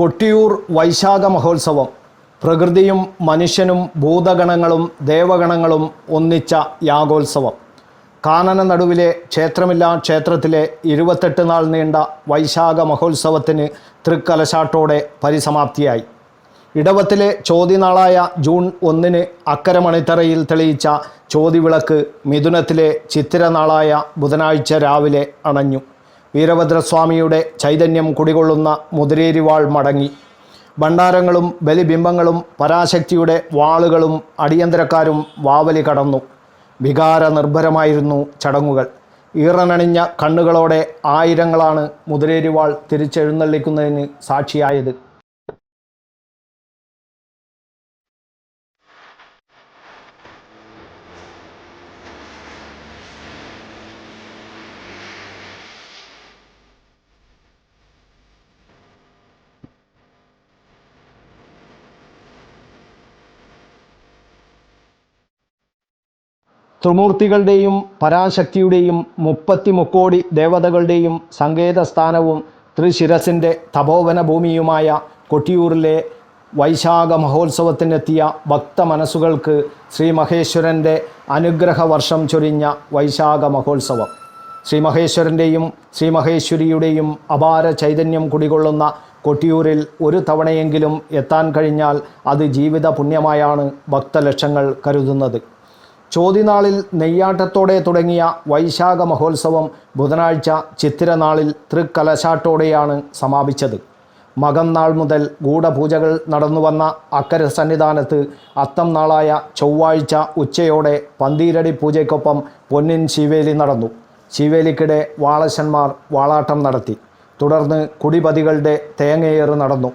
കൊട്ടിയൂർ വൈശാഖ മഹോത്സവം പ്രകൃതിയും മനുഷ്യനും ഭൂതഗണങ്ങളും ദേവഗണങ്ങളും ഒന്നിച്ച യാഗോത്സവം. കാനന നടുവിലെ ക്ഷേത്രമില്ലാ ക്ഷേത്രത്തിലെ 28 നാൾ നീണ്ട വൈശാഖ മഹോത്സവത്തിന് തൃക്കലശാട്ടോടെ പരിസമാപ്തിയായി. ഇടവത്തിലെ ചോതിനാളായ ജൂൺ 1 അക്കര മണിത്തറയിൽ തെളിയിച്ച ചോതിവിളക്ക് മിഥുനത്തിലെ ചിത്തിര നാളായ ബുധനാഴ്ച രാവിലെ അണഞ്ഞു. വീരഭദ്രസ്വാമിയുടെ ചൈതന്യം കുടികൊള്ളുന്ന മുതിരേരിവാൾ മടങ്ങി. ഭണ്ഡാരങ്ങളും ബലിബിംബങ്ങളും പരാശക്തിയുടെ വാളുകളും അടിയന്തരക്കാരും വാവലി കടന്നു. വികാര നിർഭരമായിരുന്നു ചടങ്ങുകൾ. ഈറനണിഞ്ഞ കണ്ണുകളോടെ ആയിരങ്ങളാണ് മുതിരേരിവാൾ തിരിച്ചെഴുന്നള്ളിക്കുന്നതിന് സാക്ഷിയായത്. ത്രിമൂർത്തികളുടെയും പരാശക്തിയുടെയും 30 മുക്കോടി ദേവതകളുടെയും സങ്കേതസ്ഥാനവും ത്രിശിരസിൻ്റെ തപോവന ഭൂമിയുമായ കൊട്ടിയൂരിലെ വൈശാഖ മഹോത്സവത്തിനെത്തിയ ഭക്തമനസ്സുകൾക്ക് ശ്രീ മഹേശ്വരൻ്റെ അനുഗ്രഹവർഷം ചൊരിഞ്ഞ വൈശാഖ മഹോത്സവം. ശ്രീ മഹേശ്വരൻ്റെയും ശ്രീ മഹേശ്വരിയുടെയും അപാര ചൈതന്യം കുടികൊള്ളുന്ന കൊട്ടിയൂരിൽ ഒരു തവണയെങ്കിലും എത്താൻ കഴിഞ്ഞാൽ അത് ജീവിത പുണ്യമായാണ് ഭക്തലക്ഷങ്ങൾ കരുതുന്നത്. ചോതിനാളിൽ നെയ്യാട്ടത്തോടെ തുടങ്ങിയ വൈശാഖ മഹോത്സവം ബുധനാഴ്ച ചിത്തിരനാളിൽ തൃക്കലശാട്ടോടെയാണ് സമാപിച്ചത്. മകം നാൾ മുതൽ ഗൂഢപൂജകൾ നടന്നുവന്ന അക്കര സന്നിധാനത്ത് അത്തം നാളായ ചൊവ്വാഴ്ച ഉച്ചയോടെ പന്തീരടി പൂജയ്ക്കൊപ്പം പൊന്നിൻ ശീവേലി നടന്നു. ശീവേലിക്കിടെ വാളശന്മാർ വാളാട്ടം നടത്തി. തുടർന്ന് കുടിപതികളുടെ തേങ്ങയേറ് നടന്നു.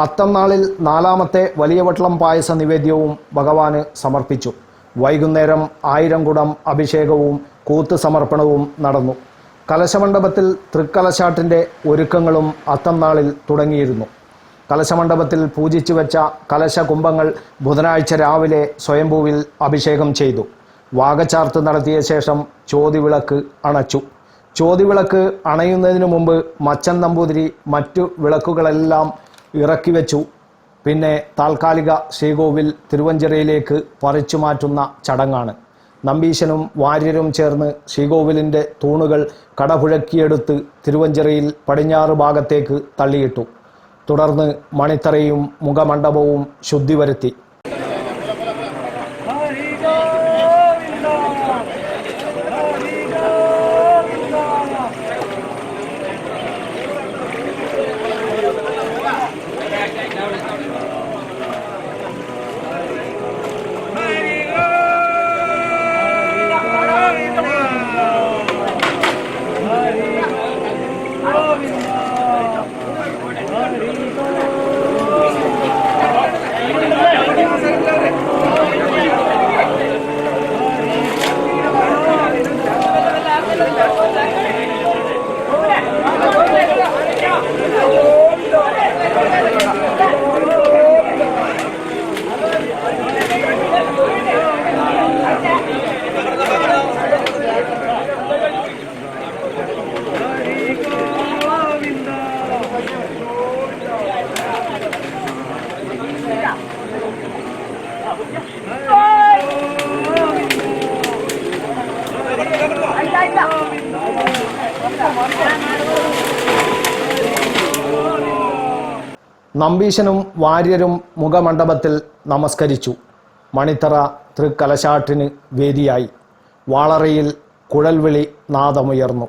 അത്തം നാളിൽ 4ാമത്തെ വലിയ വട്ടളം പായസ നിവേദ്യവും ഭഗവാന് സമർപ്പിച്ചു. വൈകുന്നേരം 1000 കുടം അഭിഷേകവും കൂത്ത് സമർപ്പണവും നടന്നു. കലശമണ്ഡപത്തിൽ തൃക്കലശാട്ടിൻ്റെ ഒരുക്കങ്ങളും അത്തം നാളിൽ തുടങ്ങിയിരുന്നു. കലശമണ്ഡപത്തിൽ പൂജിച്ചു വെച്ച കലശകുംഭങ്ങൾ ബുധനാഴ്ച രാവിലെ സ്വയംഭൂവിൽ അഭിഷേകം ചെയ്തു. വാകച്ചാർത്ത് നടത്തിയ ശേഷം ചോതിവിളക്ക് അണച്ചു. ചോതിവിളക്ക് അണയുന്നതിനു മുമ്പ് മച്ചൻ നമ്പൂതിരി മറ്റു വിളക്കുകളെല്ലാം ഇറക്കി വെച്ചു. പിന്നെ താൽക്കാലിക ശ്രീകോവിൽ തിരുവഞ്ചിറയിലേക്ക് പറിച്ചു മാറ്റുന്ന ചടങ്ങാണ്. നമ്പീശനും വാര്യരും ചേർന്ന് ശ്രീകോവിലിൻ്റെ തൂണുകൾ കടപുഴക്കിയെടുത്ത് തിരുവഞ്ചിറയിൽ പടിഞ്ഞാറ് ഭാഗത്തേക്ക് തള്ളിയിട്ടു. തുടർന്ന് മണിത്തറയും മുഖമണ്ഡപവും ശുദ്ധി വരുത്തി. നമ്പീശനും വാര്യരും മുഖമണ്ഡപത്തിൽ നമസ്കരിച്ചു. മണിത്തറ തൃക്കലശാട്ടിന് വേദിയായി. വാളറയിൽ കുഴൽവിളി നാദമുയർന്നു.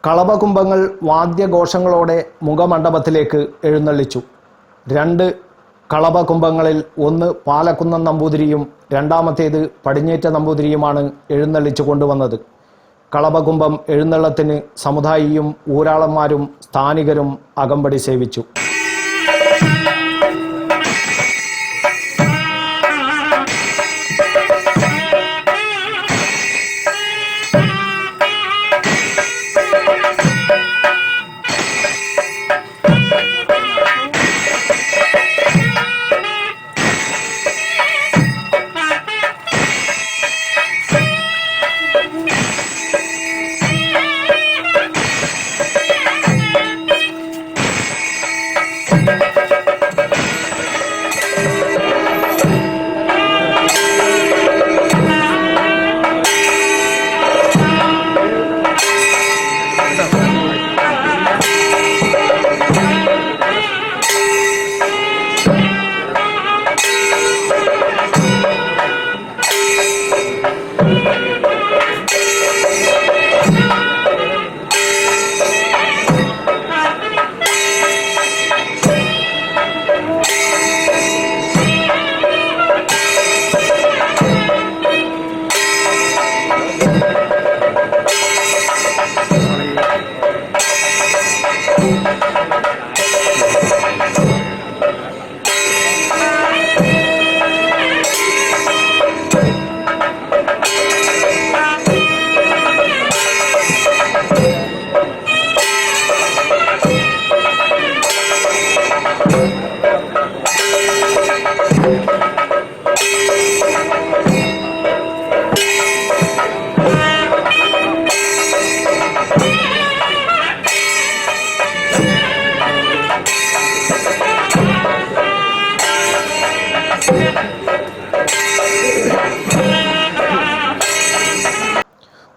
കളഭകുംഭങ്ങൾ വാദ്യഘോഷങ്ങളോടെ മുഖമണ്ഡപത്തിലേക്ക് എഴുന്നള്ളിച്ചു. 2 കളഭകുംഭങ്ങളിൽ ഒന്ന് പാലക്കുന്നം നമ്പൂതിരിയും രണ്ടാമത്തേത് പടിഞ്ഞേറ്റ നമ്പൂതിരിയുമാണ് എഴുന്നള്ളിച്ചു കൊണ്ടുവന്നത്. കളഭകുംഭം എഴുന്നള്ളത്തിന് സമുദായിയും ഊരാളന്മാരും സ്ഥാനികരും അകമ്പടി സേവിച്ചു.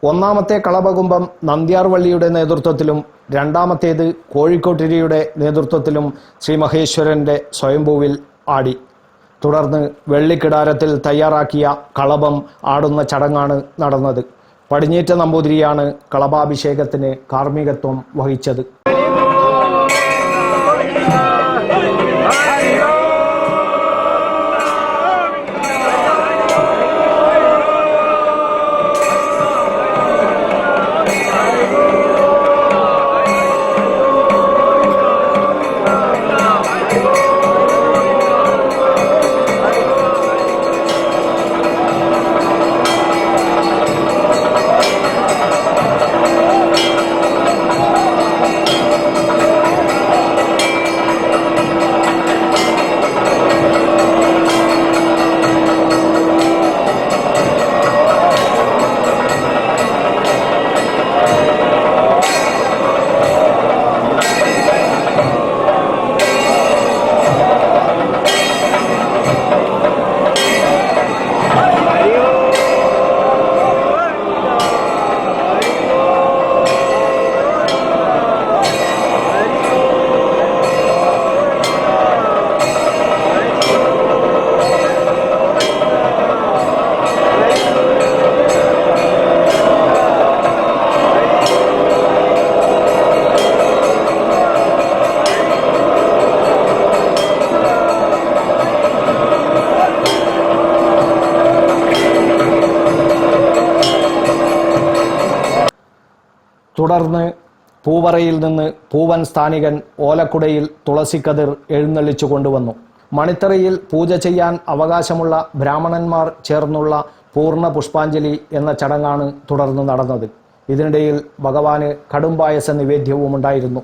ഒന്നാമത്തെ കളഭകുംഭം നന്ദ്യാർവള്ളിയുടെ നേതൃത്വത്തിലും രണ്ടാമത്തേത് കോഴിക്കോട്ടിരിയുടെ നേതൃത്വത്തിലും ശ്രീ മഹേശ്വരൻ്റെ സ്വയംഭൂവിൽ ആടി. തുടർന്ന് വെള്ളിക്കിടാരത്തിൽ തയ്യാറാക്കിയ കളഭം ആടുന്ന ചടങ്ങാണ് നടന്നത്. പടിഞ്ഞേറ്റ നമ്പൂതിരിയാണ് കളഭാഭിഷേകത്തിന് കാർമ്മികത്വം വഹിച്ചത്. തുടർന്ന് പൂവറയിൽ നിന്ന് പൂവൻ സ്ഥാനികൻ ഓലക്കുടയിൽ തുളസിക്കതിർ എഴുന്നള്ളിച്ചു കൊണ്ടുവന്നു. മണിത്തറയിൽ പൂജ ചെയ്യാൻ അവകാശമുള്ള ബ്രാഹ്മണന്മാർ ചേർന്നുള്ള പൂർണ്ണ പുഷ്പാഞ്ജലി എന്ന ചടങ്ങാണ് തുടർന്ന് നടന്നത്. ഇതിനിടയിൽ ഭഗവാന് കടുംപായസ നിവേദ്യവും ഉണ്ടായിരുന്നു.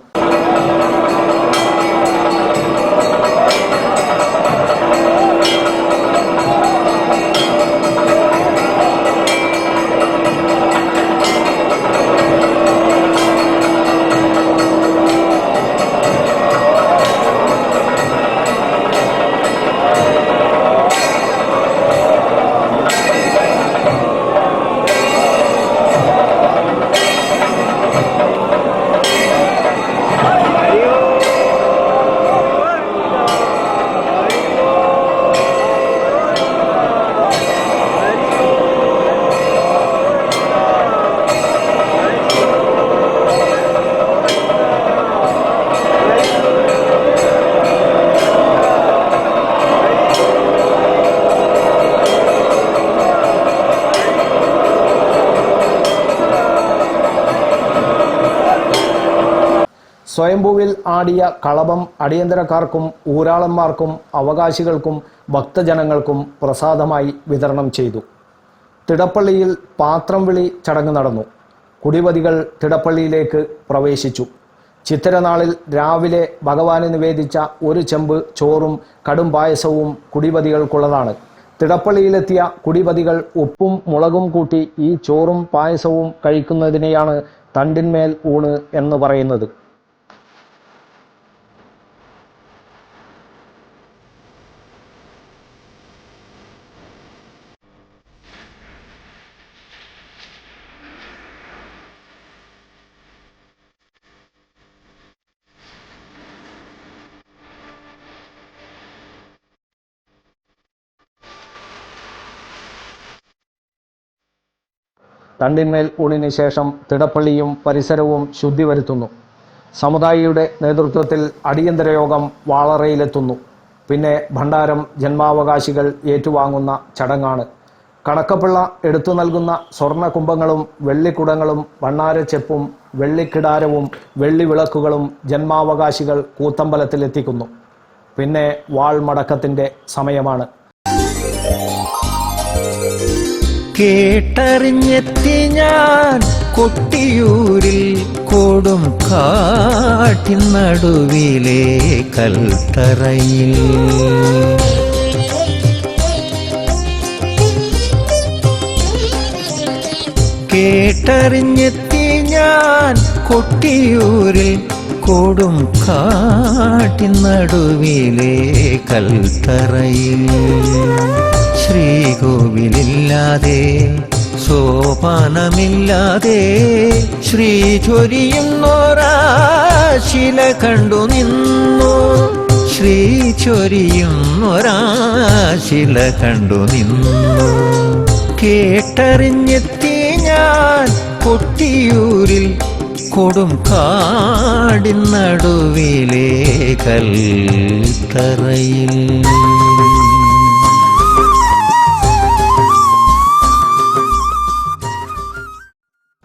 സ്വയംഭൂവിൽ ആടിയ കളഭം അടിയന്തരക്കാർക്കും ഊരാളന്മാർക്കും അവകാശികൾക്കും ഭക്തജനങ്ങൾക്കും പ്രസാദമായി വിതരണം ചെയ്തു. തിടപ്പള്ളിയിൽ പാത്രം വിളി ചടങ്ങ് നടന്നു. കുടിവതികൾ തിടപ്പള്ളിയിലേക്ക് പ്രവേശിച്ചു. ചിത്തിരനാളിൽ രാവിലെ ഭഗവാന് നിവേദിച്ച ഒരു ചെമ്പ് ചോറും കടും പായസവും കുടിവതികൾക്കുള്ളതാണ്. തിടപ്പള്ളിയിലെത്തിയ കുടിവതികൾ ഉപ്പും മുളകും കൂട്ടി ഈ ചോറും പായസവും കഴിക്കുന്നതിനെയാണ് തണ്ടിന്മേൽ ഊണ് എന്ന് പറയുന്നത്. തണ്ടിന്മേൽ ഊണിന് ശേഷം തിടപ്പള്ളിയും പരിസരവും ശുദ്ധി വരുത്തുന്നു. സമുദായിയുടെ നേതൃത്വത്തിൽ അടിയന്തര യോഗം വാളറയിലെത്തുന്നു. പിന്നെ ഭണ്ഡാരം ജന്മാവകാശികൾ ഏറ്റുവാങ്ങുന്ന ചടങ്ങാണ്. കണക്കപ്പിള്ള എടുത്തു നൽകുന്ന സ്വർണ്ണ കുംഭങ്ങളും വെള്ളിക്കുടങ്ങളും ഭണ്ണാരച്ചെപ്പും വെള്ളിക്കിടാരവും വെള്ളിവിളക്കുകളും ജന്മാവകാശികൾ കൂത്തമ്പലത്തിലെത്തിക്കുന്നു. പിന്നെ വാൾമടക്കത്തിൻ്റെ സമയമാണ്. കേട്ടറിഞ്ഞെത്തി ഞാൻ കൊട്ടിയൂരിൽ കൊടും കാട്ടിൻ നടുവിലെ കൽത്തറയിൽ. കേട്ടറിഞ്ഞെത്തി ഞാൻ കൊട്ടിയൂരിൽ കൊടും കാട്ടിൻ നടുവിലെ കൽത്തറയിൽ. ശ്രീകോവിലില്ലാതെ സോപാനമില്ലാതെ ശ്രീ ചൊരിയുന്നൊരാശില കണ്ടു നിന്നു. ശ്രീ ചൊരിയുന്നൊരാശില കണ്ടു നിന്നു. കേട്ടറിഞ്ഞെത്തി ഞാൻ കൊട്ടിയൂരിൽ കൊടും കാടിൻ നടുവിലെ കൽത്തറയിൽ.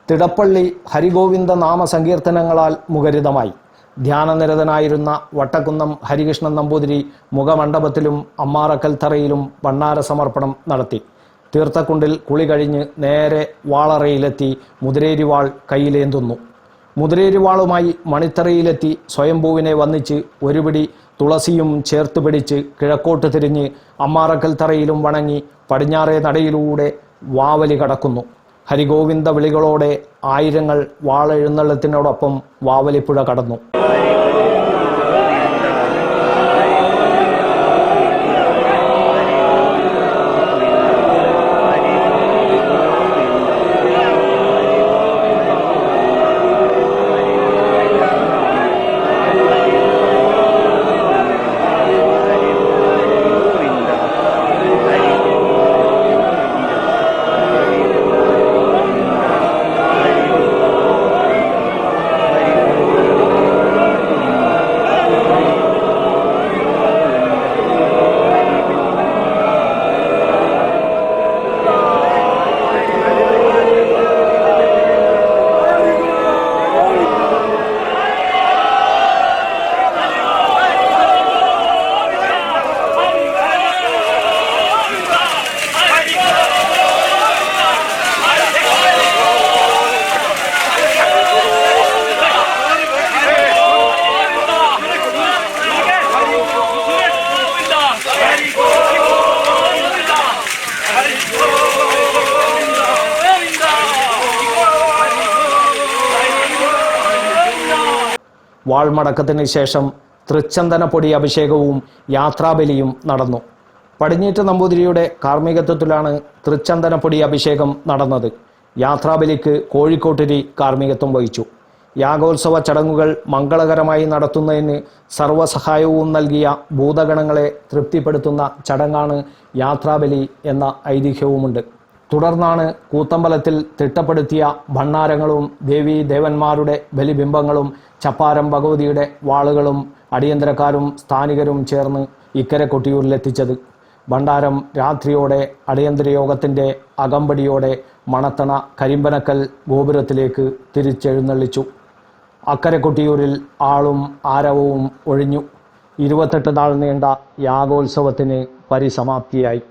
തിടപ്പള്ളി ഹരിഗോവിന്ദ നാമസങ്കീർത്തനങ്ങളാൽ മുഖരിതമായി. ധ്യാനനിരതനായിരുന്ന വട്ടക്കുന്നം ഹരികൃഷ്ണൻ നമ്പൂതിരി മുഖമണ്ഡപത്തിലും അമ്മാറക്കൽ തറയിലും ഭണ്ണാര സമർപ്പണം നടത്തി. തീർത്ഥക്കുണ്ടിൽ കുളി കഴിഞ്ഞ് നേരെ വാളറയിലെത്തി മുതിരേരിവാൾ കയ്യിലേന്തുന്നു. മുതിരേരിവാളുമായി മണിത്തറയിലെത്തി സ്വയംഭൂവിനെ വന്നിച്ച് ഒരു പിടി തുളസിയും ചേർത്ത് പിടിച്ച് കിഴക്കോട്ട് തിരിഞ്ഞ് അമ്മാറക്കൽ തറയിലും വണങ്ങി പടിഞ്ഞാറേ നടയിലൂടെ വാവലി കടക്കുന്നു. ഹരിഗോവിന്ദ വിളികളോടെ ആയിരങ്ങൾ വാളെഴുന്നള്ളത്തിനോടൊപ്പം വാവലിപ്പുഴ കടന്നു. വാൾമടക്കത്തിന് ശേഷം തൃച്ചന്ദനപ്പൊടി അഭിഷേകവും യാത്രാബലിയും നടന്നു. പടിഞ്ഞീറ്റ് നമ്പൂതിരിയുടെ കാർമ്മികത്വത്തിലാണ് തൃച്ചന്ദനപ്പൊടി അഭിഷേകം നടന്നത്. യാത്രാബലിക്ക് കോഴിക്കോട്ടിരി കാർമ്മികത്വം വഹിച്ചു. യാഗോത്സവ ചടങ്ങുകൾ മംഗളകരമായി നടത്തുന്നതിന് സർവ്വസഹായവും നൽകിയ ഭൂതഗണങ്ങളെ തൃപ്തിപ്പെടുത്തുന്ന ചടങ്ങാണ് യാത്രാബലി എന്ന ഐതിഹ്യവുമുണ്ട്. തുടർന്നാണ് കൂത്തമ്പലത്തിൽ തിട്ടപ്പെടുത്തിയ ഭണ്ണാരങ്ങളും ദേവീ ദേവന്മാരുടെ ബലിബിംബങ്ങളും ചപ്പാരം ഭഗവതിയുടെ വാളുകളും അടിയന്തരക്കാരും സ്ഥാനികരും ചേർന്ന് ഇക്കരെ കൊട്ടിയൂരിലെത്തിച്ചത്. ഭണ്ഡാരം രാത്രിയോടെ അടിയന്തര യോഗത്തിൻ്റെ അകമ്പടിയോടെ മണത്തണ കരിമ്പനക്കൽ ഗോപുരത്തിലേക്ക് തിരിച്ചെഴുന്നള്ളിച്ചു. അക്കരെ കൊട്ടിയൂരിൽ ആളും ആരവവും ഒഴിഞ്ഞു. 28 നാൾ നീണ്ട യാഗോത്സവത്തിന് പരിസമാപ്തിയായി.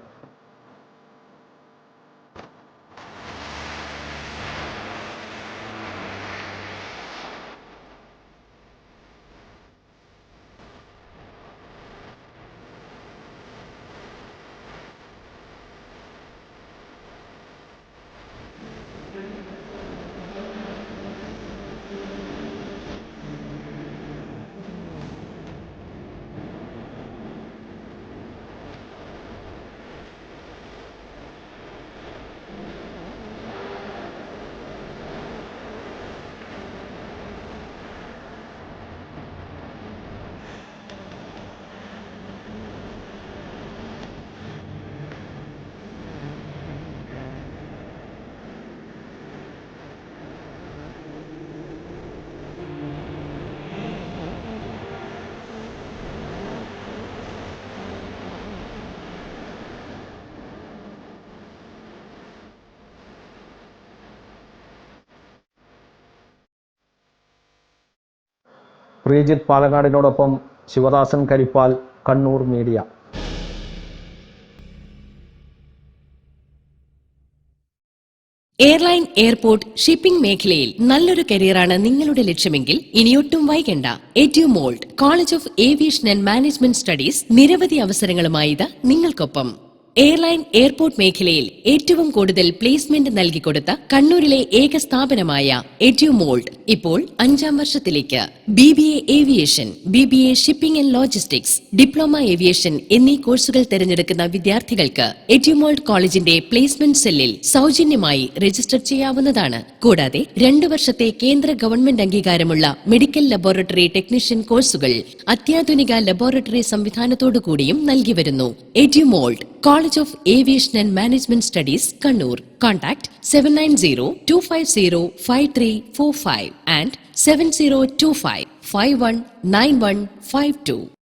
പ്രീജിത്ത് പാലങ്ങാടിനോടൊപ്പം Sivadasan Karippal, Kannur media. Airline, airport, shipping മേഖലയിൽ നല്ലൊരു കരിയറാണ് നിങ്ങളുടെ ലക്ഷ്യമെങ്കിൽ ഇനിയൊട്ടും വൈകണ്ട. Edumold college of aviation and management studies നിരവധി അവസരങ്ങളുമായി ഇത് നിങ്ങൾക്കൊപ്പം. എയർലൈൻ, എയർപോർട്ട് മേഖലയിൽ ഏറ്റവും കൂടുതൽ പ്ലേസ്മെന്റ് നൽകിക്കൊടുത്ത കണ്ണൂരിലെ ഏക സ്ഥാപനമായ എഡ്യൂമോൾഡ് ഇപ്പോൾ 5ാം വർഷത്തിലേക്ക്. BBA aviation, BBA shipping and logistics, diploma aviation എന്നീ കോഴ്സുകൾ തിരഞ്ഞെടുക്കുന്ന വിദ്യാർത്ഥികൾക്ക് എഡ്യൂമോൾഡ് കോളേജിന്റെ പ്ലേസ്മെന്റ് സെല്ലിൽ സൗജന്യമായി രജിസ്റ്റർ ചെയ്യാവുന്നതാണ്. കൂടാതെ 2 വർഷത്തെ കേന്ദ്ര ഗവൺമെന്റ് അംഗീകാരമുള്ള മെഡിക്കൽ ലബോറട്ടറി ടെക്നീഷ്യൻ കോഴ്സുകൾ അത്യാധുനിക ലബോറട്ടറി സംവിധാനത്തോടുകൂടിയും നൽകി വരുന്നു. Edumold college of aviation and management studies, Kannur. Contact 790-250-5345 and 7025-519152.